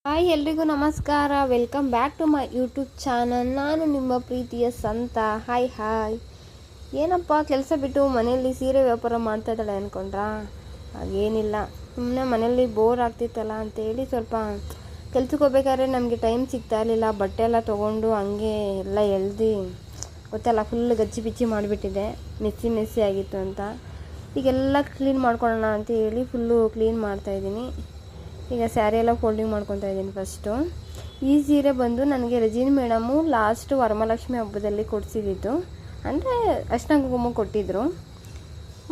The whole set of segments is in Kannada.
ಹಾಯ್ ಎಲ್ರಿಗೂ ನಮಸ್ಕಾರ. Welcome back to my YouTube channel. ನಾನು ನಿಮ್ಮ ಪ್ರೀತಿಯ ಸಂತ. ಹಾಯ್ ಏನಪ್ಪ ಕೆಲಸ ಬಿಟ್ಟು ಮನೆಯಲ್ಲಿ ಸೀರೆ ವ್ಯಾಪಾರ ಮಾಡ್ತಾ ಇದ್ದಾಳೆ ಅಂದ್ಕೊಂಡ್ರಾ? ಹಾಗೇನಿಲ್ಲ, ಸುಮ್ಮನೆ ಮನೆಯಲ್ಲಿ ಬೋರ್ ಆಗ್ತಿತ್ತಲ್ಲ ಅಂತೇಳಿ ಸ್ವಲ್ಪ ಕೆಲ್ಸಕ್ಕೆ ಹೋಗ್ಬೇಕಾದ್ರೆ ನಮಗೆ ಟೈಮ್ ಸಿಗ್ತಾ ಇರಲಿಲ್ಲ. ಬಟ್ಟೆ ಎಲ್ಲ ತೊಗೊಂಡು ಹಂಗೆ ಎಲ್ಲ ಎಳ್ದು ಗೊತ್ತಲ್ಲ, ಫುಲ್ ಗಚ್ಚಿ ಬಿಚ್ಚಿ ಮಾಡಿಬಿಟ್ಟಿದೆ. ಮೆಸ್ಸಿ ಆಗಿತ್ತು ಅಂತ ಈಗೆಲ್ಲ ಕ್ಲೀನ್ ಮಾಡ್ಕೊಳ್ಳೋಣ ಅಂತ ಹೇಳಿ ಫುಲ್ಲು ಕ್ಲೀನ್ ಮಾಡ್ತಾಯಿದ್ದೀನಿ. ಈಗ ಸ್ಯಾರಿ ಎಲ್ಲ ಫೋಲ್ಡಿಂಗ್ ಮಾಡ್ಕೊತಾ ಇದ್ದೀನಿ. ಫಸ್ಟು ಈ ಸೀರೆ ಬಂದು ನನಗೆ ರಜಿನಿ ಮೇಡಮು ಲಾಸ್ಟು ವರಮಹಾಲಕ್ಷ್ಮಿ ಹಬ್ಬದಲ್ಲಿ ಕೊಡಿಸಿದ್ದು, ಅಂದರೆ ಅರ್ಶಿನ ಕುಂಕುಮ ಕೊಟ್ಟಿದ್ದರು.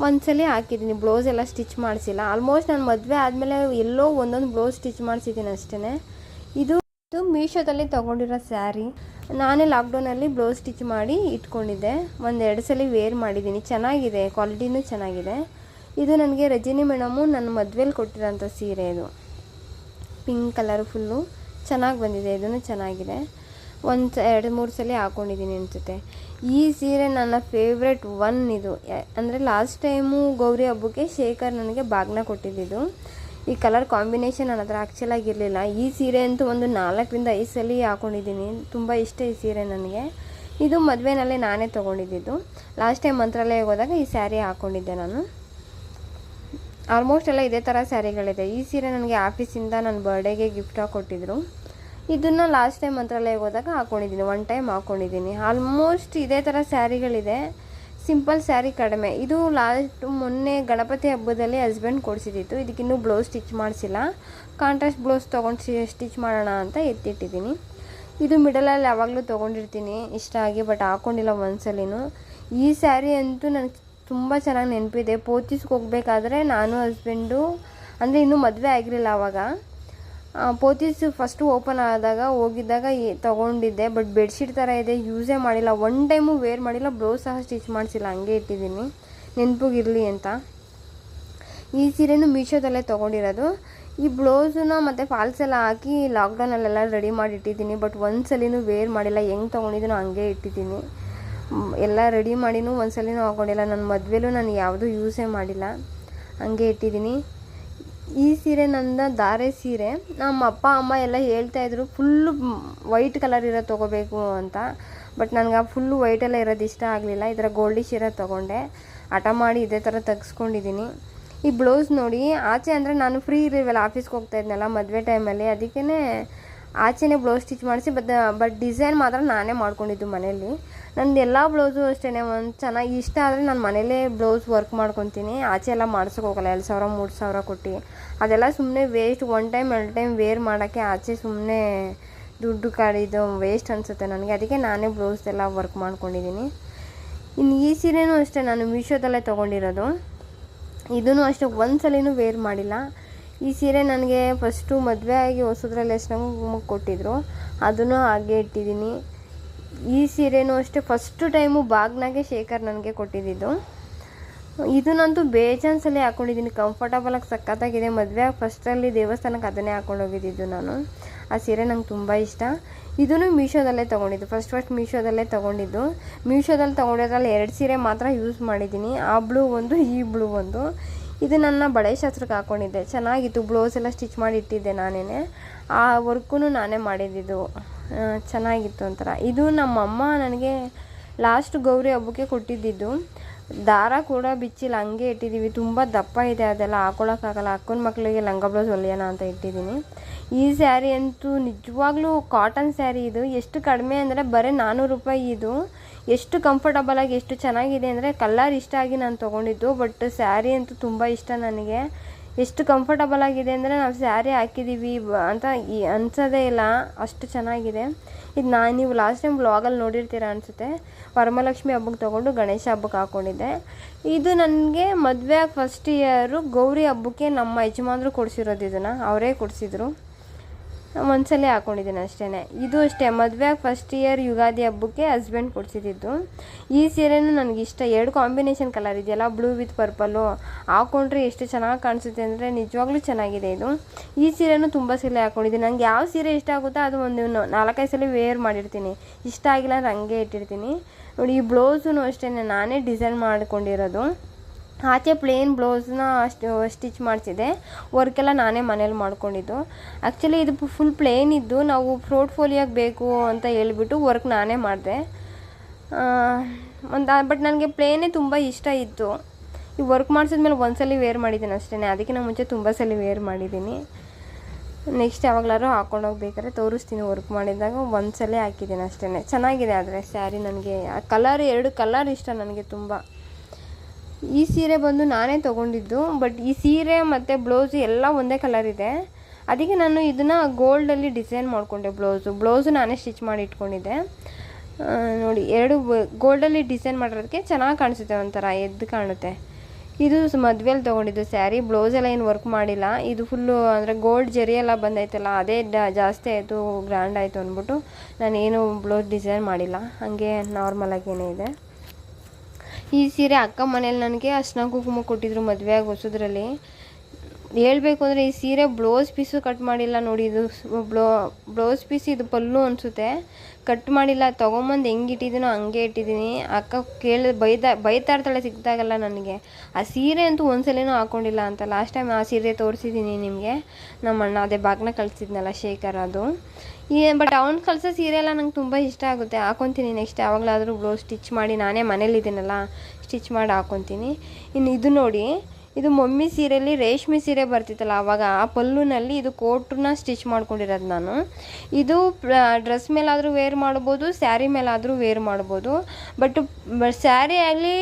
ಒಂದ್ಸಲಿ ಹಾಕಿದ್ದೀನಿ, ಬ್ಲೌಸ್ ಎಲ್ಲ ಸ್ಟಿಚ್ ಮಾಡಿಸಿಲ್ಲ. ಆಲ್ಮೋಸ್ಟ್ ನಾನು ಮದುವೆ ಆದಮೇಲೆ ಎಲ್ಲೋ ಒಂದೊಂದು ಬ್ಲೌಸ್ ಸ್ಟಿಚ್ ಮಾಡಿಸಿದ್ದೀನಿ ಅಷ್ಟೇ. ಇದು ಮೀಶೋದಲ್ಲಿ ತೊಗೊಂಡಿರೋ ಸ್ಯಾರಿ. ನಾನೇ ಲಾಕ್ಡೌನಲ್ಲಿ ಬ್ಲೌಸ್ ಸ್ಟಿಚ್ ಮಾಡಿ ಇಟ್ಕೊಂಡಿದ್ದೆ. ಒಂದೆರಡು ಸಲ ವೇರ್ ಮಾಡಿದ್ದೀನಿ, ಚೆನ್ನಾಗಿದೆ, ಕ್ವಾಲಿಟಿನೂ ಚೆನ್ನಾಗಿದೆ. ಇದು ನನಗೆ ರಜಿನಿ ಮೇಡಮು ನನ್ನ ಮದುವೆಲಿ ಕೊಟ್ಟಿರೋಂಥ ಸೀರೆ. ಇದು ಪಿಂಕ್ ಕಲರ್ ಫುಲ್ಲು ಚೆನ್ನಾಗಿ ಬಂದಿದೆ. ಇದೂ ಚೆನ್ನಾಗಿದೆ. ಎರಡು ಮೂರು ಸಲ ಹಾಕ್ಕೊಂಡಿದ್ದೀನಿ ಅನಿಸುತ್ತೆ. ಈ ಸೀರೆ ನನ್ನ ಫೇವ್ರೆಟ್ ಒನ್. ಇದು ಅಂದರೆ ಲಾಸ್ಟ್ ಟೈಮು ಗೌರಿ ಹಬ್ಬಕ್ಕೆ ಶೇಖರ್ ನನಗೆ ಬಾಗ್ನ ಕೊಟ್ಟಿದ್ದು. ಈ ಕಲರ್ ಕಾಂಬಿನೇಷನ್ ನನ್ನ ಹತ್ರ ಆ್ಯಕ್ಚುಲಾಗಿರಲಿಲ್ಲ. ಈ ಸೀರೆ ಅಂತೂ ಒಂದು 4-5 ಸಲ ಹಾಕ್ಕೊಂಡಿದ್ದೀನಿ. ತುಂಬ ಇಷ್ಟ ಈ ಸೀರೆ ನನಗೆ. ಇದು ಮದುವೆನಲ್ಲೇ ನಾನೇ ತೊಗೊಂಡಿದ್ದು. ಲಾಸ್ಟ್ ಟೈಮ್ ಮಂತ್ರಾಲಯಕ್ಕೆ ಹೋದಾಗ ಈ ಸ್ಯಾರಿ ಹಾಕ್ಕೊಂಡಿದ್ದೆ ನಾನು. ಆಲ್ಮೋಸ್ಟ್ ಎಲ್ಲ ಇದೇ ಥರ ಸ್ಯಾರಿಗಳಿದೆ. ಈ ಸೀರೆ ನನಗೆ ಆಫೀಸಿಂದ ನನ್ನ ಬರ್ಡೇಗೆ ಗಿಫ್ಟಾಗಿ ಕೊಟ್ಟಿದ್ದರು. ಇದನ್ನು ಲಾಸ್ಟ್ ಟೈಮ್ ಮಂತ್ರಾಲಯಕ್ಕೆ ಹೋದಾಗ ಹಾಕ್ಕೊಂಡಿದ್ದೀನಿ, ಒನ್ ಟೈಮ್ ಹಾಕ್ಕೊಂಡಿದ್ದೀನಿ. ಆಲ್ಮೋಸ್ಟ್ ಇದೇ ಥರ ಸ್ಯಾರಿಗಳಿದೆ, ಸಿಂಪಲ್ ಸ್ಯಾರಿ ಕಡಿಮೆ. ಇದು ಮೊನ್ನೆ ಗಣಪತಿ ಹಬ್ಬದಲ್ಲಿ ಹಸ್ಬೆಂಡ್ ಕೊಡಿಸಿದ್ದು. ಇದಕ್ಕಿನ್ನೂ ಬ್ಲೌಸ್ ಸ್ಟಿಚ್ ಮಾಡಿಸಿಲ್ಲ. ಕಾಂಟ್ರಾಸ್ಟ್ ಬ್ಲೌಸ್ ತೊಗೊಂಡು ಸ್ಟಿಚ್ ಮಾಡೋಣ ಅಂತ ಎತ್ತಿಟ್ಟಿದ್ದೀನಿ. ಇದು ಮಿಡಲಲ್ಲಿ ಯಾವಾಗಲೂ ತೊಗೊಂಡಿರ್ತೀನಿ ಇಷ್ಟ ಆಗಿ, ಬಟ್ ಹಾಕ್ಕೊಂಡಿಲ್ಲ ಒಂದ್ಸಲಿನೂ. ಈ ಸ್ಯಾರಿ ಅಂತೂ ನನಗೆ ತುಂಬ ಚೆನ್ನಾಗಿ ನೆನಪಿದೆ. ಪೋತಿಸ್ಗೆ ಹೋಗ್ಬೇಕಾದ್ರೆ ನಾನು ಹಸ್ಬೆಂಡು, ಅಂದರೆ ಇನ್ನೂ ಮದುವೆ ಆಗಿರಲಿಲ್ಲ ಆವಾಗ, ಪೋತಿಸ್ ಫಸ್ಟು ಓಪನ್ ಆದಾಗ ಹೋಗಿದ್ದಾಗ ತೊಗೊಂಡಿದ್ದೆ. ಬಟ್ ಬೆಡ್ಶೀಟ್ ಥರ ಇದೆ, ಯೂಸೇ ಮಾಡಿಲ್ಲ, ಒನ್ ಟೈಮು ವೇರ್ ಮಾಡಿಲ್ಲ, ಬ್ಲೌಸ್ ಸಹ ಸ್ಟಿಚ್ ಮಾಡಿಸಿಲ್ಲ, ಹಂಗೆ ಇಟ್ಟಿದ್ದೀನಿ ನೆನಪಿಗಿರಲಿ ಅಂತ. ಈ ಸೀರೆನೂ ಮೀಶೋದಲ್ಲೇ ತೊಗೊಂಡಿರೋದು. ಈ ಬ್ಲೌಸನ್ನ ಮತ್ತು ಫಾಲ್ಸ್ ಎಲ್ಲ ಹಾಕಿ ಲಾಕ್ಡೌನಲ್ಲೆಲ್ಲ ರೆಡಿ ಮಾಡಿ ಇಟ್ಟಿದ್ದೀನಿ. ಬಟ್ ಒಂದು ಸಲಿನೂ ವೇರ್ ಮಾಡಿಲ್ಲ, ಹೆಂಗೆ ತೊಗೊಂಡಿದ್ದೀನೋ ಹಂಗೆ ಇಟ್ಟಿದ್ದೀನಿ. ಎಲ್ಲ ರೆಡಿ ಮಾಡಿನೂ ಒಂದು ಸಲಿನೂ ಹಾಕ್ಕೊಂಡಿಲ್ಲ. ನನ್ನ ಮದುವೆಲೂ ನಾನು ಯಾವುದೂ ಯೂಸೇ ಮಾಡಿಲ್ಲ, ಹಂಗೆ ಇಟ್ಟಿದ್ದೀನಿ. ಈ ಸೀರೆ ನನ್ನ ಧಾರೆ ಸೀರೆ. ನಮ್ಮ ಅಪ್ಪ ಅಮ್ಮ ಎಲ್ಲ ಹೇಳ್ತಾಯಿದ್ರು ಫುಲ್ಲು ವೈಟ್ ಕಲರ್ ಇರೋ ತೊಗೋಬೇಕು ಅಂತ. ಬಟ್ ನನಗೆ ಆ ಫುಲ್ಲು ವೈಟೆಲ್ಲ ಇರೋದು ಇಷ್ಟ ಆಗಲಿಲ್ಲ. ಈ ಥರ ಗೋಲ್ಡಿಶ್ ಇರೋದು ತೊಗೊಂಡೆ. ಹಠ ಮಾಡಿ ಇದೇ ಥರ ತೆಗೆಸ್ಕೊಂಡಿದ್ದೀನಿ. ಈ ಬ್ಲೌಸ್ ನೋಡಿ, ಆಚೆ ಅಂದರೆ ನಾನು ಫ್ರೀ ಇರಲಿಲ್ಲ, ಆಫೀಸ್ಗೆ ಹೋಗ್ತಾ ಇದ್ನಲ್ಲ ಮದುವೆ ಟೈಮಲ್ಲಿ, ಅದಕ್ಕೇ ಆಚೆನೇ ಬ್ಲೌಸ್ ಸ್ಟಿಚ್ ಮಾಡಿಸಿ ಬಟ್ ಡಿಸೈನ್ ಮಾತ್ರ ನಾನೇ ಮಾಡ್ಕೊಂಡಿದ್ದು ಮನೇಲಿ. ನಂದು ಎಲ್ಲ ಬ್ಲೌಸು ಅಷ್ಟೇ, ಒಂದು ಚೆನ್ನಾಗಿ ಇಷ್ಟ ಆದರೆ ನಾನು ಮನೇಲೇ ಬ್ಲೌಸ್ ವರ್ಕ್ ಮಾಡ್ಕೊತೀನಿ. ಆಚೆ ಎಲ್ಲ ಮಾಡ್ಸೋಕೆ ಹೋಗಲ್ಲ, 2,000-3,000 ಕೊಟ್ಟು. ಅದೆಲ್ಲ ಸುಮ್ಮನೆ ವೇಸ್ಟ್. 1 ಟೈಮ್ 2 ಟೈಮ್ ವೇರ್ ಮಾಡೋಕ್ಕೆ ಆಚೆ ಸುಮ್ಮನೆ ದುಡ್ಡು ಕಾಡಿದ್ದು ವೇಸ್ಟ್ ಅನಿಸುತ್ತೆ ನನಗೆ. ಅದಕ್ಕೆ ನಾನೇ ಬ್ಲೌಸ್ ಎಲ್ಲ ವರ್ಕ್ ಮಾಡ್ಕೊಂಡಿದ್ದೀನಿ. ಇನ್ನು ಈ ಸೀರೆನೂ ಅಷ್ಟೇ ನಾನು ಮೀಶೋದಲ್ಲೇ ತೊಗೊಂಡಿರೋದು. ಇದೂ ಅಷ್ಟೇ, ಒಂದು ಸಲಿನೂ ವೇರ್ ಮಾಡಿಲ್ಲ. ಈ ಸೀರೆ ನನಗೆ ಫಸ್ಟು ಮದುವೆ ಆಗಿ ಹೊಸದ್ರಲ್ಲಿ ಎಷ್ಟು ಕೊಟ್ಟಿದ್ರು, ಅದನ್ನು ಹಾಗೆ ಇಟ್ಟಿದ್ದೀನಿ. ಈ ಸೀರೆನೂ ಅಷ್ಟೇ ಫಸ್ಟು ಟೈಮು ಬಾಗ್ನಾಗೆ ಶೇಖರ್ ನನಗೆ ಕೊಟ್ಟಿದ್ದು. ಇದನ್ನಂತೂ ಬೇಜಾನ್ ಸಲ ಹಾಕ್ಕೊಂಡಿದ್ದೀನಿ, ಕಂಫರ್ಟಬಲಾಗಿ ಸಖತ್ತಾಗಿದೆ. ಮದುವೆ ಫಸ್ಟಲ್ಲಿ ದೇವಸ್ಥಾನಕ್ಕೆ ಅದನ್ನೇ ಹಾಕ್ಕೊಂಡು ಹೋಗಿದ್ದು ನಾನು. ಆ ಸೀರೆ ನಂಗೆ ತುಂಬ ಇಷ್ಟ. ಇದನ್ನು ಮೀಶೋದಲ್ಲೇ ತೊಗೊಂಡಿದ್ದು, ಫಸ್ಟ್ ಮೀಶೋದಲ್ಲೇ ತೊಗೊಂಡಿದ್ದು. ಮೀಶೋದಲ್ಲಿ ತೊಗೊಂಡಿದ್ರಲ್ಲಿ 2 ಸೀರೆ ಮಾತ್ರ ಯೂಸ್ ಮಾಡಿದ್ದೀನಿ, ಆ ಬ್ಲೂ ಒಂದು, ಈ ಬ್ಲೂ ಒಂದು. ಇದು ನನ್ನ ಬಳೆ ಶಾಸ್ತ್ರಕ್ಕೆ ಹಾಕ್ಕೊಂಡಿದ್ದೆ, ಚೆನ್ನಾಗಿತ್ತು. ಬ್ಲೌಸ್ ಎಲ್ಲ ಸ್ಟಿಚ್ ಮಾಡಿ ಇಟ್ಟಿದ್ದೆ ನಾನೇ, ಆ ವರ್ಕೂ ನಾನೇ ಮಾಡಿದ್ದು, ಚೆನ್ನಾಗಿತ್ತು ಒಂಥರ. ಇದು ನಮ್ಮಮ್ಮ ನನಗೆ ಲಾಸ್ಟ್ ಗೌರಿ ಹಬ್ಬಕ್ಕೆ ಕೊಟ್ಟಿದ್ದು. ದಾರ ಕೂಡ ಬಿಚ್ಚಿಲ್ಲ, ಹಂಗೆ ಇಟ್ಟಿದ್ದೀವಿ. ತುಂಬ ದಪ್ಪ ಇದೆ, ಅದೆಲ್ಲ ಹಾಕ್ಕೊಳಕ್ಕಾಗಲ್ಲ. ಅಕ್ಕನ ಮಕ್ಕಳಿಗೆ ಲಂಗ ಬ್ಲೌಸ್ ಹೊಲಿಯೋಣ ಅಂತ ಇಟ್ಟಿದ್ದೀನಿ. ಈ ಸ್ಯಾರಿ ಅಂತೂ ನಿಜವಾಗ್ಲೂ ಕಾಟನ್ ಸ್ಯಾರಿ. ಇದು ಎಷ್ಟು ಕಡಿಮೆ ಅಂದರೆ ಬರೀ 400 ರೂಪಾಯಿ. ಇದು ಎಷ್ಟು ಕಂಫರ್ಟಬಲಾಗಿ ಎಷ್ಟು ಚೆನ್ನಾಗಿದೆ ಅಂದರೆ ಕಲರ್ ಇಷ್ಟ ಆಗಿ ನಾನು ತೊಗೊಂಡಿದ್ದು. ಬಟ್ ಸ್ಯಾರಿ ಅಂತೂ ತುಂಬ ಇಷ್ಟ ನನಗೆ. ಎಷ್ಟು ಕಂಫರ್ಟಬಲ್ ಆಗಿದೆ ಅಂದರೆ ನಾವು ಸ್ಯಾರಿ ಹಾಕಿದ್ದೀವಿ ಅಂತ ಅನ್ಸೋದೇ ಇಲ್ಲ, ಅಷ್ಟು ಚೆನ್ನಾಗಿದೆ. ಇದು ನೀವು ಲಾಸ್ಟ್ ಟೈಮ್ ವ್ಲಾಗಲ್ಲಿ ನೋಡಿರ್ತೀರ ಅನಿಸುತ್ತೆ. ವರಮಹಾಲಕ್ಷ್ಮಿ ಹಬ್ಬಕ್ಕೆ ತೊಗೊಂಡು ಗಣೇಶ ಹಬ್ಬಕ್ಕೆ ಹಾಕ್ಕೊಂಡಿದ್ದೆ. ಇದು ನನಗೆ ಮದುವೆ ಫಸ್ಟ್ ಇಯರು ಗೌರಿ ಹಬ್ಬಕ್ಕೆ ನಮ್ಮ ಯಜಮಾನ್ರು ಕೊಡಿಸಿರೋದು. ಇದನ್ನು ಅವರೇ ಕೊಡಿಸಿದ್ರು, ಒಂದ್ಸಲ ಹಾಕ್ಕೊಂಡಿದ್ದೀನಿ ಅಷ್ಟೇ. ಇದು ಅಷ್ಟೇ ಮದುವೆ ಫಸ್ಟ್ ಇಯರ್ ಯುಗಾದಿ ಹಬ್ಬಕ್ಕೆ ಹಸ್ಬೆಂಡ್ ಕೊಡಿಸಿದ್ದು. ಈ ಸೀರೆನೂ ನನಗಿಷ್ಟ. 2 ಕಾಂಬಿನೇಷನ್ ಕಲರ್ ಇದೆಯಲ್ಲ, ಬ್ಲೂ ವಿತ್ ಪರ್ಪಲ್ಲು, ಹಾಕ್ಕೊಂಡ್ರೆ ಎಷ್ಟು ಚೆನ್ನಾಗಿ ಕಾಣಿಸುತ್ತೆ ಅಂದರೆ ನಿಜವಾಗ್ಲೂ ಚೆನ್ನಾಗಿದೆ ಇದು. ಈ ಸೀರೆನೂ ತುಂಬ ಸಲ ಹಾಕ್ಕೊಂಡಿದ್ದೀನಿ. ನನಗೆ ಯಾವ ಸೀರೆ ಇಷ್ಟ ಆಗುತ್ತೋ ಅದು ಒಂದು 4-5 ಸಲ ವೇರ್ ಮಾಡಿರ್ತೀನಿ. ಇಷ್ಟ ಆಗಿಲ್ಲ ಅಂದ್ರೆ ಹಂಗೆ ಇಟ್ಟಿರ್ತೀನಿ ನೋಡಿ. ಈ ಬ್ಲೌಸೂ ಅಷ್ಟೇ ನಾನೇ ಡಿಸೈನ್ ಮಾಡ್ಕೊಂಡಿರೋದು. ಆಚೆ ಪ್ಲೇನ್ ಬ್ಲೌಸ್ನ ಸ್ಟಿಚ್ ಮಾಡಿಸಿದೆ. ವರ್ಕೆಲ್ಲ ನಾನೇ ಮನೇಲಿ ಮಾಡ್ಕೊಂಡಿದ್ದು. ಆ್ಯಕ್ಚುಲಿ ಇದು ಫುಲ್ ಪ್ಲೇನ್ ಇದ್ದು ನಾವು ಪೋರ್ಟ್ಫೋಲಿಯೋಗೆ ಬೇಕು ಅಂತ ಹೇಳ್ಬಿಟ್ಟು ವರ್ಕ್ ನಾನೇ ಮಾಡಿದೆ. ಬಟ್ ನನಗೆ ಪ್ಲೇನೇ ತುಂಬ ಇಷ್ಟ ಇತ್ತು. ಈ ವರ್ಕ್ ಮಾಡಿಸಿದ್ಮೇಲೆ ಒಂದ್ಸಲ ವೇರ್ ಮಾಡಿದ್ದೀನಿ ಅಷ್ಟೇ, ಅದಕ್ಕಿಂತ ಮುಂಚೆ ತುಂಬ ಸಲ ವೇರ್ ಮಾಡಿದ್ದೀನಿ. ನೆಕ್ಸ್ಟ್ ಯಾವಾಗಲಾದ್ರು ಹಾಕೊಂಡು ಹೋಗ್ಬೇಕಾದ್ರೆ ತೋರಿಸ್ತೀನಿ. ವರ್ಕ್ ಮಾಡಿದಾಗ ಒಂದ್ಸಲ ಹಾಕಿದ್ದೀನಿ ಅಷ್ಟೇ. ಚೆನ್ನಾಗಿದೆ ಆದರೆ ಸ್ಯಾರಿ ನನಗೆ ಕಲರ್ 2 ಕಲರ್ ಇಷ್ಟ ನನಗೆ ತುಂಬ. ಈ ಸೀರೆ ಬಂದು ನಾನೇ ತೊಗೊಂಡಿದ್ದು, ಬಟ್ ಈ ಸೀರೆ ಮತ್ತು ಬ್ಲೌಸು ಎಲ್ಲ ಒಂದೇ ಕಲರ್ ಇದೆ. ಅದಕ್ಕೆ ನಾನು ಇದನ್ನು ಗೋಲ್ಡಲ್ಲಿ ಡಿಸೈನ್ ಮಾಡಿಕೊಂಡೆ. ಬ್ಲೌಸು ನಾನೇ ಸ್ಟಿಚ್ ಮಾಡಿ ಇಟ್ಕೊಂಡಿದ್ದೆ. ನೋಡಿ 2 ಗೋಲ್ಡಲ್ಲಿ ಡಿಸೈನ್ ಮಾಡಿರೋದಕ್ಕೆ ಚೆನ್ನಾಗಿ ಕಾಣಿಸುತ್ತೆ, ಒಂಥರ ಎದ್ದು ಕಾಣುತ್ತೆ. ಇದು ಮದುವೆಯಲ್ಲಿ ತೊಗೊಂಡಿದ್ದು ಸ್ಯಾರಿ. ಬ್ಲೌಸೆಲ್ಲ ಏನು ವರ್ಕ್ ಮಾಡಿಲ್ಲ. ಇದು ಫುಲ್ಲು ಅಂದರೆ ಗೋಲ್ಡ್ ಜರಿ ಎಲ್ಲ ಬಂದೈತಲ್ಲ, ಅದೇ ಜಾಸ್ತಿ ಆಯಿತು, ಗ್ರ್ಯಾಂಡ್ ಆಯಿತು ಅಂದ್ಬಿಟ್ಟು ನಾನೇನು ಬ್ಲೌಸ್ ಡಿಸೈನ್ ಮಾಡಿಲ್ಲ, ಹಾಗೆ ನಾರ್ಮಲಾಗೇನೇ ಇದೆ. ಈ ಸೀರೆ ಅಕ್ಕ ಮನೇಲಿ ನನಗೆ ಅರ್ಶಿನ ಕುಂಕುಮ ಕೊಟ್ಟಿದ್ರು ಮದುವೆಯಾಗಿ ಹೊಸದ್ರಲ್ಲಿ. ಹೇಳಬೇಕು ಅಂದರೆ ಈ ಸೀರೆ ಬ್ಲೌಸ್ ಪೀಸು ಕಟ್ ಮಾಡಿಲ್ಲ ನೋಡಿ. ಇದು ಬ್ಲೌಸ್ ಪೀಸ್, ಇದು ಪಲ್ಲು ಅನಿಸುತ್ತೆ, ಕಟ್ ಮಾಡಿಲ್ಲ. ತೊಗೊಂಬಂದು ಹೆಂಗೆ ಇಟ್ಟಿದ್ದೀನೋ ಹಂಗೆ ಇಟ್ಟಿದ್ದೀನಿ. ಅಕ್ಕ ಬೈತಾ ಇರ್ತಾಳೆ ಸಿಕ್ಕಿದಾಗಲ್ಲ ನನಗೆ. ಆ ಸೀರೆ ಅಂತೂ ಒಂದ್ಸಲಿನೂ ಹಾಕ್ಕೊಂಡಿಲ್ಲ ಅಂತ. ಲಾಸ್ಟ್ ಟೈಮ್ ಆ ಸೀರೆ ತೋರಿಸಿದ್ದೀನಿ ನಿಮಗೆ, ನಮ್ಮ ಅಣ್ಣ ಅದೇ ಬಾಗ್ನ ಕಳಿಸಿದ್ನಲ್ಲ ಶೇಖರ್, ಅದು. ಬಟ್ ಅವ್ನು ಕಳಿಸೋ ಸೀರೆ ಎಲ್ಲ ನಂಗೆ ತುಂಬ ಇಷ್ಟ ಆಗುತ್ತೆ, ಹಾಕೊತೀನಿ. ನೆಕ್ಸ್ಟ್ ಯಾವಾಗಲಾದರೂ ಬ್ಲೌಸ್ ಸ್ಟಿಚ್ ಮಾಡಿ ನಾನೇ ಮನೇಲಿದ್ದೀನಲ್ಲ, ಸ್ಟಿಚ್ ಮಾಡಿ ಹಾಕ್ಕೊತೀನಿ. ಇನ್ನು ಇದು ನೋಡಿ, ಇದು ಮಮ್ಮಿ ಸೀರೆಯಲ್ಲಿ ರೇಷ್ಮೆ ಸೀರೆ ಬರ್ತಿತ್ತಲ್ಲ ಆವಾಗ, ಆ ಪಲ್ಲುನಲ್ಲಿ ಇದು ಕೋಟನ್ನ ಸ್ಟಿಚ್ ಮಾಡ್ಕೊಂಡಿರೋದು ನಾನು. ಇದು ಡ್ರೆಸ್ ಮೇಲಾದರೂ ವೇರ್ ಮಾಡ್ಬೋದು, ಸ್ಯಾರಿ ಮೇಲಾದರೂ ವೇರ್ ಮಾಡ್ಬೋದು. ಬಟ್ ಸ್ಯಾರಿ ಆಗಲಿ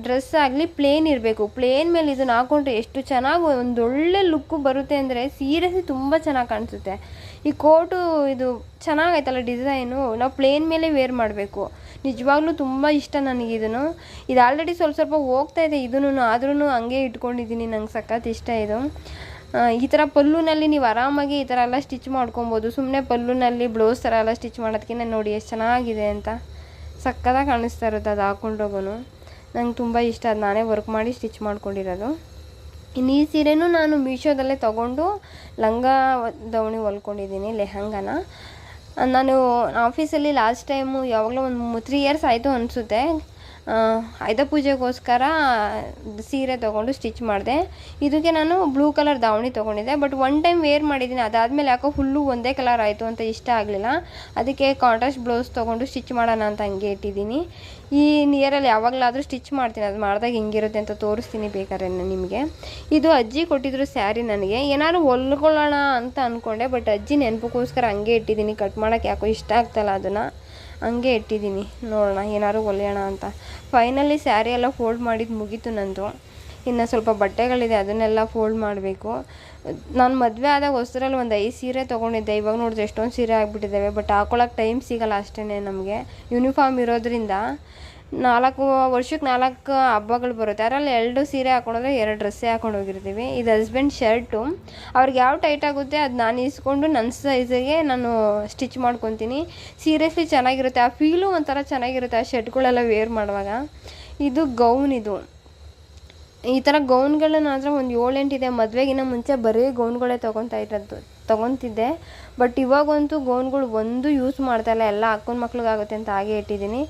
ಡ್ರೆಸ್ ಆಗಲಿ ಪ್ಲೇನ್ ಇರಬೇಕು. ಪ್ಲೇನ್ ಮೇಲೆ ಇದನ್ನು ಹಾಕ್ಕೊಂಡ್ರೆ ಎಷ್ಟು ಚೆನ್ನಾಗಿ ಒಂದೊಳ್ಳೆ ಲುಕ್ಕು ಬರುತ್ತೆ ಅಂದರೆ ಸೀರೆಸಿ ತುಂಬ ಚೆನ್ನಾಗಿ ಕಾಣಿಸುತ್ತೆ. ಈ ಕೋಟು ಇದು ಚೆನ್ನಾಗೈತಲ್ಲ ಡಿಸೈನು, ನಾವು ಪ್ಲೇನ್ ಮೇಲೆ ವೇರ್ ಮಾಡಬೇಕು. ನಿಜವಾಗ್ಲೂ ತುಂಬ ಇಷ್ಟ ನನಗೆ ಇದು ಆಲ್ರೆಡಿ ಸ್ವಲ್ಪ ಹೋಗ್ತಾಯಿದೆ ಇದೂ, ಆದ್ರೂ ಹಂಗೆ ಇಟ್ಕೊಂಡಿದ್ದೀನಿ. ನಂಗೆ ಸಖತ್ ಇಷ್ಟ ಇದು. ಈ ಥರ ಪಲ್ಲುನಲ್ಲಿ ನೀವು ಆರಾಮಾಗಿ ಈ ಥರ ಎಲ್ಲ ಸ್ಟಿಚ್ ಮಾಡ್ಕೊಬೋದು. ಸುಮ್ಮನೆ ಪಲ್ಲುನಲ್ಲಿ ಬ್ಲೌಸ್ ಥರ ಎಲ್ಲ ಸ್ಟಿಚ್ ಮಾಡೋದಕ್ಕಿಂತ ನೋಡಿ ಎಷ್ಟು ಚೆನ್ನಾಗಿದೆ ಅಂತ, ಸಕ್ಕತ್ತಾಗಿ ಕಾಣಿಸ್ತಾ ಇರುತ್ತೆ ಅದು ಹಾಕ್ಕೊಂಡೋಗೂ. ನಂಗೆ ತುಂಬ ಇಷ್ಟ, ಅದು ನಾನೇ ವರ್ಕ್ ಮಾಡಿ ಸ್ಟಿಚ್ ಮಾಡ್ಕೊಂಡಿರೋದು. ಇನ್ನು ಈ ಸೀರೆನೂ ನಾನು ಮೀಶೋದಲ್ಲೇ ತೊಗೊಂಡು ಲಂಗ ದಾವಣಿ ಹೊಲ್ಕೊಂಡಿದ್ದೀನಿ, ಲೆಹಂಗಾನ. ನಾನು ಆಫೀಸಲ್ಲಿ ಲಾಸ್ಟ್ ಟೈಮು ಯಾವಾಗಲೂ ಒಂದು 3 ಇಯರ್ಸ್ ಆಯಿತು ಅನಿಸುತ್ತೆ, ಆಯುಧ ಪೂಜೆಗೋಸ್ಕರ ಸೀರೆ ತೊಗೊಂಡು ಸ್ಟಿಚ್ ಮಾಡಿದೆ. ಇದಕ್ಕೆ ನಾನು ಬ್ಲೂ ಕಲರ್ ದಾವಣಿ ತೊಗೊಂಡಿದ್ದೆ. ಬಟ್ 1 ಟೈಮ್ ವೇರ್ ಮಾಡಿದ್ದೀನಿ, ಅದಾದಮೇಲೆ ಯಾಕೋ ಫುಲ್ಲು ಒಂದೇ ಕಲರ್ ಆಯಿತು ಅಂತ ಇಷ್ಟ ಆಗಲಿಲ್ಲ. ಅದಕ್ಕೆ ಕಾಂಟ್ರಾಸ್ಟ್ ಬ್ಲೌಸ್ ತೊಗೊಂಡು ಸ್ಟಿಚ್ ಮಾಡೋಣ ಅಂತ ಹಂಗೆ ಇಟ್ಟಿದ್ದೀನಿ. ಈ ನಿಯರಲ್ಲಿ ಯಾವಾಗಲಾದರೂ ಸ್ಟಿಚ್ ಮಾಡ್ತೀನಿ, ಅದು ಮಾಡಿದಾಗ ಹೆಂಗಿರುತ್ತೆ ಅಂತ ತೋರಿಸ್ತೀನಿ ಬೇಕಾದ್ರೆ ನಿಮಗೆ. ಇದು ಅಜ್ಜಿ ಕೊಟ್ಟಿದ್ರು ಸ್ಯಾರಿ ನನಗೆ, ಏನಾದ್ರು ಹೊಲ್ಕೊಳ್ಳೋಣ ಅಂತ ಅಂದ್ಕೊಂಡೆ. ಬಟ್ ಅಜ್ಜಿ ನೆನಪಕ್ಕೋಸ್ಕರ ಹಂಗೆ ಇಟ್ಟಿದ್ದೀನಿ, ಕಟ್ ಮಾಡೋಕ್ಕೆ ಯಾಕೋ ಇಷ್ಟ ಆಗ್ತಾಯಿಲ್ಲ, ಅದನ್ನು ಹಂಗೆ ಇಟ್ಟಿದ್ದೀನಿ. ನೋಡೋಣ ಏನಾದ್ರು ಹೊಲಿಯೋಣ ಅಂತ. ಫೈನಲಿ ಸ್ಯಾರಿ ಎಲ್ಲ ಫೋಲ್ಡ್ ಮಾಡಿದ್ದು ಮುಗೀತು ನಂದು. ಇನ್ನು ಸ್ವಲ್ಪ ಬಟ್ಟೆಗಳಿದೆ, ಅದನ್ನೆಲ್ಲ ಫೋಲ್ಡ್ ಮಾಡಬೇಕು. ನಾನು ಮದುವೆ ಆದಾಗ ಹೊಸದ್ರಲ್ಲಿ ಒಂದು 5 ಸೀರೆ ತೊಗೊಂಡಿದ್ದೆ. ಇವಾಗ ನೋಡಿದ್ರೆ ಎಷ್ಟೊಂದು ಸೀರೆ ಆಗಿಬಿಟ್ಟಿದ್ದಾವೆ. ಬಟ್ ಹಾಕೊಳ್ಳೋಕೆ ಟೈಮ್ ಸಿಗೋಲ್ಲ ಅಷ್ಟೇ ನಮಗೆ. ಯೂನಿಫಾರ್ಮ್ ಇರೋದ್ರಿಂದ 4 ವರ್ಷಕ್ಕೆ 4 ಹಬ್ಬಗಳು ಬರುತ್ತೆ. ಅದರಲ್ಲಿ 2 ಸೀರೆ ಹಾಕೊಂಡ್ರೆ 2 ಡ್ರೆಸ್ಸೇ ಹಾಕೊಂಡು ಹೋಗಿರ್ತೀವಿ. ಇದು ಹಸ್ಬೆಂಡ್ ಶರ್ಟು, ಅವ್ರಿಗೆ ಯಾವ ಟೈಟ್ ಆಗುತ್ತೆ ಅದು ನಾನು ಇಸ್ಕೊಂಡು ನನ್ನ ಸೈಜಿಗೆ ನಾನು ಸ್ಟಿಚ್ ಮಾಡ್ಕೊತೀನಿ. ಸೀರಿಯಸ್ಲಿ ಚೆನ್ನಾಗಿರುತ್ತೆ, ಆ ಫೀಲು ಒಂಥರ ಚೆನ್ನಾಗಿರುತ್ತೆ ಆ ಶರ್ಟ್ಗಳೆಲ್ಲ ವೇರ್ ಮಾಡುವಾಗ. ಇದು ಗೌನ್. ಇದು ಈ ಥರ ಗೌನ್ಗಳು ನನ್ನ ಹತ್ರ ಒಂದು 7-8 ಇದೆ. ಮದುವೆಗಿನ್ನ ಮುಂಚೆ ಬರೀ ಗೌನ್ಗಳೇ ತೊಗೊತಿದ್ದೆ. ಬಟ್ ಇವಾಗಂತೂ ಗೌನ್ಗಳು ಒಂದು ಯೂಸ್ ಮಾಡ್ತಾಯಿಲ್ಲ, ಎಲ್ಲ ಅಕ್ಕನ ಮಕ್ಳಿಗಾಗುತ್ತೆ ಅಂತ ಹಾಗೆ ಇಟ್ಟಿದ್ದೀನಿ.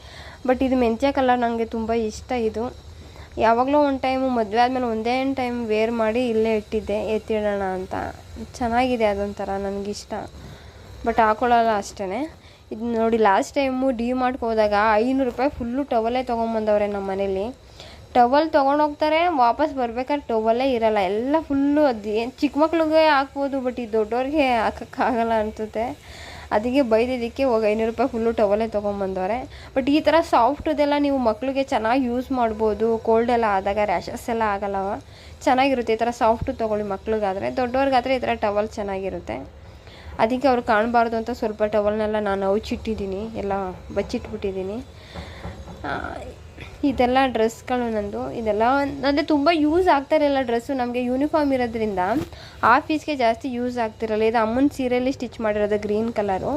ಬಟ್ ಇದು ಮೆಂತ್ಯ ಕಲರ್ ನನಗೆ ತುಂಬ ಇಷ್ಟ. ಇದು ಯಾವಾಗಲೂ ಒಂದು ಟೈಮು ಮದುವೆ ಆದಮೇಲೆ ಒಂದೇ ಟೈಮ್ ವೇರ್ ಮಾಡಿ ಇಲ್ಲೇ ಇಟ್ಟಿದ್ದೆ, ಎತ್ತಿಡೋಣ ಅಂತ. ಚೆನ್ನಾಗಿದೆ, ಅದೊಂಥರ ನನಗಿಷ್ಟ. ಬಟ್ ಹಾಕೊಳ್ಳಲ್ಲ ಅಷ್ಟೇ. ಇದು ನೋಡಿ, ಲಾಸ್ಟ್ ಟೈಮು ಡಿ-ಮಾರ್ಟ್ಗೆ ಹೋದಾಗ 500 ರೂಪಾಯಿ ಫುಲ್ಲು ಟವಲ್ಲೇ ತೊಗೊಂಬಂದವ್ರೆ ನಮ್ಮ ಮನೇಲಿ. ಟವಲ್ ತೊಗೊಂಡೋಗ್ತಾರೆ, ವಾಪಸ್ ಬರ್ಬೇಕಾದ್ರೆ ಟವಲ್ಲೇ ಇರೋಲ್ಲ, ಎಲ್ಲ ಫುಲ್ಲು. ಅದು ಏನು ಚಿಕ್ಕ ಮಕ್ಳಿಗೆ ಹಾಕ್ಬೋದು, ಬಟ್ ಈ ದೊಡ್ಡವ್ರಿಗೆ ಹಾಕೋಕ್ಕಾಗಲ್ಲ ಅನಿಸುತ್ತೆ. ಅದಕ್ಕೆ ಬೈದಿದ್ದಕ್ಕೆ ಹೋಗಿ 500 ರೂಪಾಯಿ ಫುಲ್ಲು ಟವಲ್ಲೇ ತೊಗೊಂಬಂದವ್ರೆ. ಬಟ್ ಈ ಥರ ಸಾಫ್ಟದೆಲ್ಲ ನೀವು ಮಕ್ಕಳಿಗೆ ಚೆನ್ನಾಗಿ ಯೂಸ್ ಮಾಡ್ಬೋದು. ಕೋಲ್ಡ್ ಎಲ್ಲ ಆದಾಗ ರ್ಯಾಷಸ್ ಎಲ್ಲ ಆಗಲ್ಲವ, ಚೆನ್ನಾಗಿರುತ್ತೆ. ಈ ಥರ ಸಾಫ್ಟು ತೊಗೊಳ್ಳಿ ಮಕ್ಳಿಗಾದರೆ. ದೊಡ್ಡವ್ರಿಗಾದರೆ ಈ ಥರ ಟವಲ್ ಚೆನ್ನಾಗಿರುತ್ತೆ. ಅದಕ್ಕೆ ಅವ್ರು ಕಾಣಬಾರ್ದು ಅಂತ ಸ್ವಲ್ಪ ಟವಲ್ನೆಲ್ಲ ನಾನು ಹೌಚಿಟ್ಟಿದ್ದೀನಿ, ಎಲ್ಲ ಬಚ್ಚಿಟ್ಬಿಟ್ಟಿದ್ದೀನಿ. ಇದೆಲ್ಲ ಡ್ರೆಸ್ಗಳು ನಂದು. ಇದೆಲ್ಲ ಅಂದರೆ ತುಂಬ ಯೂಸ್ ಆಗ್ತಾಯಿರಲಿಲ್ಲ ಡ್ರೆಸ್ಸು. ನಮಗೆ ಯೂನಿಫಾರ್ಮ್ ಇರೋದ್ರಿಂದ ಆಫೀಸ್ಗೆ ಜಾಸ್ತಿ ಯೂಸ್ ಆಗ್ತಿರಲ್ಲ. ಇದು ಅಮ್ಮನ ಸೀರೆಯಲ್ಲಿ ಸ್ಟಿಚ್ ಮಾಡಿರೋದು, ಗ್ರೀನ್ ಕಲರು.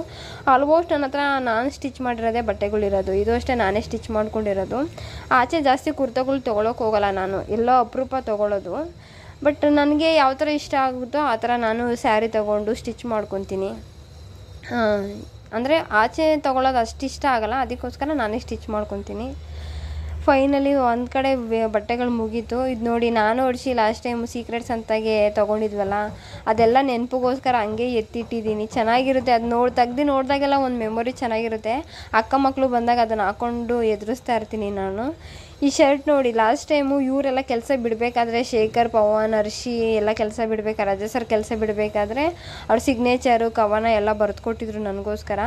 ಆಲ್ಮೋಸ್ಟ್ ನನ್ನ ಹತ್ರ ನಾನು ಸ್ಟಿಚ್ ಮಾಡಿರೋದೇ ಬಟ್ಟೆಗಳಿರೋದು. ಇದು ಅಷ್ಟೇ ನಾನೇ ಸ್ಟಿಚ್ ಮಾಡ್ಕೊಂಡಿರೋದು. ಆಚೆ ಜಾಸ್ತಿ ಕುರ್ತಗಳು ತೊಗೊಳಕ್ಕೆ ಹೋಗೋಲ್ಲ ನಾನು, ಎಲ್ಲೋ ಅಪರೂಪ ತೊಗೊಳ್ಳೋದು. ಬಟ್ ನನಗೆ ಯಾವ ಥರ ಇಷ್ಟ ಆಗುತ್ತೋ ಆ ಥರ ನಾನು ಸ್ಯಾರಿ ತೊಗೊಂಡು ಸ್ಟಿಚ್ ಮಾಡ್ಕೊತೀನಿ. ಅಂದರೆ ಆಚೆ ತೊಗೊಳ್ಳೋದು ಅಷ್ಟು ಇಷ್ಟ ಆಗೋಲ್ಲ, ಅದಕ್ಕೋಸ್ಕರ ನಾನೇ ಸ್ಟಿಚ್ ಮಾಡ್ಕೊತೀನಿ. ಫೈನಲಿ ಒಂದು ಕಡೆ ಬಟ್ಟೆಗಳು ಮುಗೀತು. ಇದು ನೋಡಿ, ನಾನು ಹೊಡ್ಸಿ ಲಾಸ್ಟ್ ಟೈಮ್ ಸೀಕ್ರೆಟ್ಸ್ ಅಂತಾಗೆ ತೊಗೊಂಡಿದ್ವಲ್ಲ, ಅದೆಲ್ಲ ನೆನಪಿಗೋಸ್ಕರ ಹಂಗೆ ಎತ್ತಿಟ್ಟಿದ್ದೀನಿ. ಚೆನ್ನಾಗಿರುತ್ತೆ ಅದು ತೆಗ್ದು ನೋಡಿದಾಗೆಲ್ಲ ಒಂದು ಮೆಮೊರಿ ಚೆನ್ನಾಗಿರುತ್ತೆ. ಅಕ್ಕ ಮಕ್ಕಳು ಬಂದಾಗ ಅದನ್ನು ಹಾಕ್ಕೊಂಡು ಎದುರಿಸ್ತಾ ಇರ್ತೀನಿ ನಾನು. ಈ ಶರ್ಟ್ ನೋಡಿ, ಲಾಸ್ಟ್ ಟೈಮು ಇವರೆಲ್ಲ ಕೆಲಸ ಬಿಡಬೇಕಾದ್ರೆ, ಶೇಖರ್, ಪವನ್, ಹರ್ಷಿ ಎಲ್ಲ ಕೆಲಸ ಬಿಡಬೇಕಾದ್ರೆ, ಅಜಯ್ ಸರ್ ಕೆಲಸ ಬಿಡಬೇಕಾದ್ರೆ ಅವ್ರ ಸಿಗ್ನೇಚರು ಕವನ ಎಲ್ಲ ಬರೆದುಕೊಟ್ಟಿದ್ರು ನನಗೋಸ್ಕರ.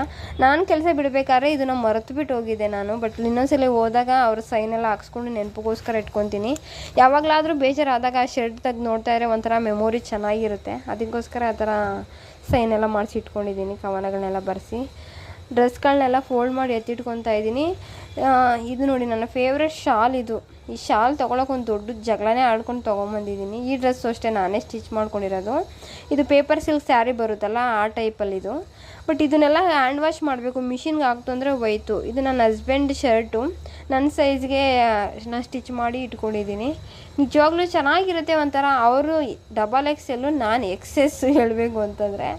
ನಾನು ಕೆಲಸ ಬಿಡಬೇಕಾದ್ರೆ ಇದನ್ನು ಮರೆತುಬಿಟ್ಟು ಹೋಗಿದ್ದೆ ನಾನು. ಬಟ್ ಇನ್ನೊಂದ್ಸಲ ಹೋದಾಗ ಅವ್ರ ಸೈನೆಲ್ಲ ಹಾಕ್ಸ್ಕೊಂಡು ನೆನಪಿಗೋಸ್ಕರ ಇಟ್ಕೊತೀನಿ. ಯಾವಾಗಲಾದರೂ ಬೇಜಾರಾದಾಗ ಆ ಶರ್ಟ್ ತೆಗೆದು ನೋಡ್ತಾ ಇದ್ರೆ ಒಂಥರ ಮೆಮೊರಿ ಚೆನ್ನಾಗಿರುತ್ತೆ. ಅದಕ್ಕೋಸ್ಕರ ಆ ಥರ ಸೈನೆಲ್ಲ ಮಾಡಿಸಿ ಇಟ್ಕೊಂಡಿದ್ದೀನಿ, ಕವನಗಳನ್ನೆಲ್ಲ ಬರೆಸಿ. ಡ್ರೆಸ್ಗಳನ್ನೆಲ್ಲ ಫೋಲ್ಡ್ ಮಾಡಿ ಎತ್ತಿಟ್ಕೊತಾ ಇದ್ದೀನಿ. ಇದು ನೋಡಿ, ನನ್ನ ಫೇವ್ರೆಟ್ ಶಾಲ್ ಇದು. ಈ ಶಾಲ್ ತೊಗೊಳಕ್ಕೆ ಒಂದು ದೊಡ್ಡ ಜಗಳನೇ ಆಡ್ಕೊಂಡು ತೊಗೊಂಬಂದಿದ್ದೀನಿ. ಈ ಡ್ರೆಸ್ಸು ಅಷ್ಟೇ ನಾನೇ ಸ್ಟಿಚ್ ಮಾಡ್ಕೊಂಡಿರೋದು. ಇದು ಪೇಪರ್ ಸಿಲ್ಕ್ ಸ್ಯಾರಿ ಬರುತ್ತಲ್ಲ, ಆ ಟೈಪಲ್ಲಿದು. ಬಟ್ ಇದನ್ನೆಲ್ಲ ಹ್ಯಾಂಡ್ ವಾಶ್ ಮಾಡಬೇಕು, ಮಿಷಿನ್ಗೆ ಹಾಕ್ತು ಅಂದರೆ ಹೋಯ್ತು. ಇದು ನನ್ನ ಹಸ್ಬೆಂಡ್ ಶರ್ಟು, ನನ್ನ ಸೈಜ್ಗೆ ನಾನು ಸ್ಟಿಚ್ ಮಾಡಿ ಇಟ್ಕೊಂಡಿದ್ದೀನಿ. ನಿಜವಾಗ್ಲೂ ಚೆನ್ನಾಗಿರುತ್ತೆ ಒಂಥರ. ಅವರು XXL, ನಾನು XS ಹೇಳಬೇಕು ಅಂತಂದರೆ.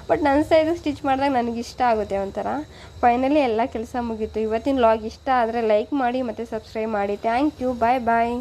ಬಟ್ ನನ್ನ ಸೈಜು ಸ್ಟಿಚ್ ಮಾಡಿದಾಗ ನನಗಿಷ್ಟ ಆಗುತ್ತೆ ಒಂಥರ. ಫೈನಲಿ ಎಲ್ಲ ಕೆಲಸ ಮುಗೀತು. ಇವತ್ತಿನ ವ್ಲಾಗ್ ಇಷ್ಟ ಆದರೆ ಲೈಕ್ ಮಾಡಿ ಮತ್ತು ಸಬ್ಸ್ಕ್ರೈಬ್ ಮಾಡಿ. Thank you. Bye bye.